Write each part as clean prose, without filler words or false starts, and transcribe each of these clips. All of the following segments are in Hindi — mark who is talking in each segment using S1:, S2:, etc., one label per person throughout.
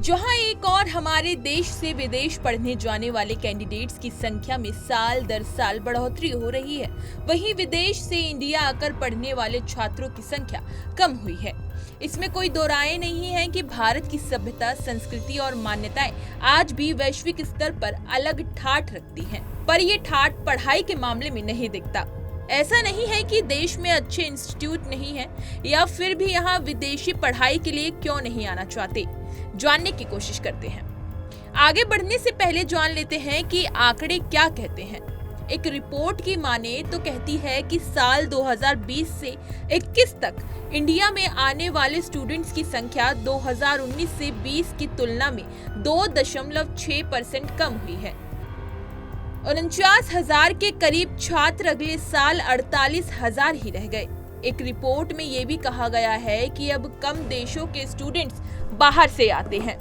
S1: जहां एक और हमारे देश से विदेश पढ़ने जाने वाले कैंडिडेट्स की संख्या में साल दर साल बढ़ोतरी हो रही है, वहीं विदेश से इंडिया आकर पढ़ने वाले छात्रों की संख्या कम हुई है। इसमें कोई दो राय नहीं है कि भारत की सभ्यता, संस्कृति और मान्यताएं आज भी वैश्विक स्तर पर अलग ठाठ रखती हैं। पर ये ठाठ पढ़ाई के मामले में नहीं दिखता। ऐसा नहीं है कि देश में अच्छे इंस्टीट्यूट नहीं है या फिर भी यहाँ विदेशी पढ़ाई के लिए क्यों नहीं आना चाहते, जानने की कोशिश करते हैं। आगे बढ़ने से पहले जान लेते हैं कि आंकड़े क्या कहते हैं। एक रिपोर्ट की माने तो कहती है कि साल 2020 से 21 तक इंडिया में आने वाले स्टूडेंट्स की संख्या 2019 से 20 की तुलना में 2.6% कम हुई है। 49,000 के करीब छात्र अगले साल 48,000 ही रह गए। एक रिपोर्ट में ये भी कहा गया है कि अब कम देशों के स्टूडेंट्स बाहर से आते हैं।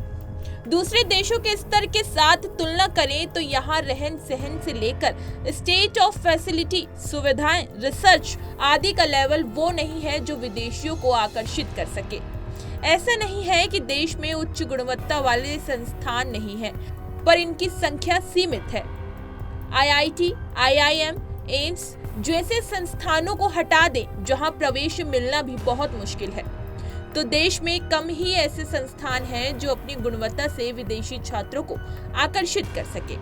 S1: दूसरे देशों के स्तर के साथ तुलना करें तो यहाँ रहन सहन से लेकर स्टेट ऑफ फैसिलिटी, सुविधाएं, रिसर्च आदि का लेवल वो नहीं है जो विदेशियों को आकर्षित कर सके। ऐसा नहीं है कि देश में उच्च गुणवत्ता वाले संस्थान नहीं है, पर इनकी संख्या सीमित है। IIT, IIM, एम्स जैसे संस्थानों को हटा दें जहां प्रवेश मिलना भी बहुत मुश्किल है, तो देश में कम ही ऐसे संस्थान हैं जो अपनी गुणवत्ता से विदेशी छात्रों को आकर्षित कर सके।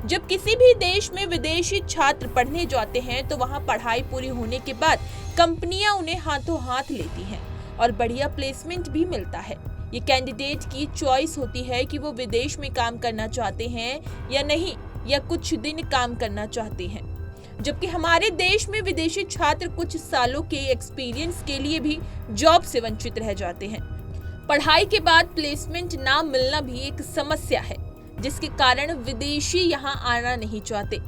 S1: जब किसी भी देश में विदेशी छात्र पढ़ने जाते हैं तो वहां पढ़ाई पूरी होने के बाद कंपनियां उन्हें हाथों हाथ लेती हैं और बढ़िया प्लेसमेंट भी मिलता है। ये कैंडिडेट की चॉइस होती है कि वो विदेश में काम करना चाहते हैं या नहीं, या कुछ दिन काम करना चाहते हैं। जबकि हमारे देश में विदेशी छात्र कुछ सालों के एक्सपीरियंस के लिए भी जॉब से वंचित रह जाते हैं। पढ़ाई के बाद प्लेसमेंट ना मिलना भी एक समस्या है, जिसके कारण विदेशी यहाँ आना नहीं चाहते।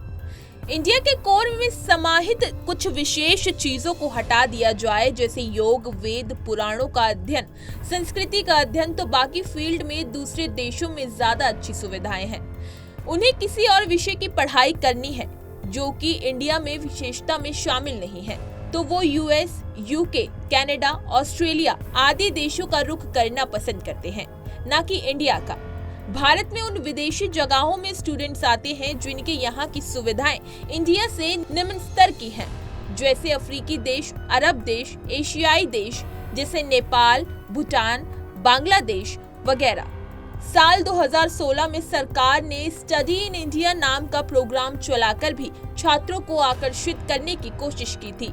S1: इंडिया के कोर में समाहित कुछ विशेष चीजों को हटा दिया जाए, जैसे योग, वेद, पुराणों का अध्ययन, संस्कृति का अध्ययन, तो बाकी फील्ड में दूसरे देशों में ज्यादा अच्छी सुविधाएं हैं। उन्हें किसी और विषय की पढ़ाई करनी है जो कि इंडिया में विशेषता में शामिल नहीं है, तो वो US, UK, कनाडा, ऑस्ट्रेलिया आदि देशों का रुख करना पसंद करते हैं, ना कि इंडिया का। भारत में उन विदेशी जगहों में स्टूडेंट्स आते हैं जिनके यहाँ की सुविधाएं इंडिया से निम्न स्तर की हैं, जैसे अफ्रीकी देश, अरब देश, एशियाई देश जैसे नेपाल, भूटान, बांग्लादेश वगैरह। साल 2016 में सरकार ने स्टडी इन इंडिया नाम का प्रोग्राम चलाकर भी छात्रों को आकर्षित करने की कोशिश की थी,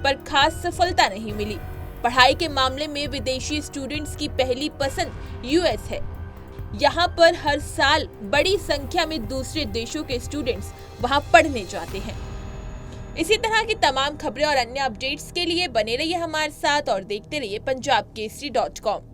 S1: पर खास सफलता नहीं मिली। पढ़ाई के मामले में विदेशी स्टूडेंट्स की पहली पसंद US है। यहाँ पर हर साल बड़ी संख्या में दूसरे देशों के स्टूडेंट्स वहाँ पढ़ने जाते हैं। इसी तरह की तमाम खबरें और अन्य अपडेट्स के लिए बने रहिए हमारे साथ और देखते रहिए punjabkesari.com।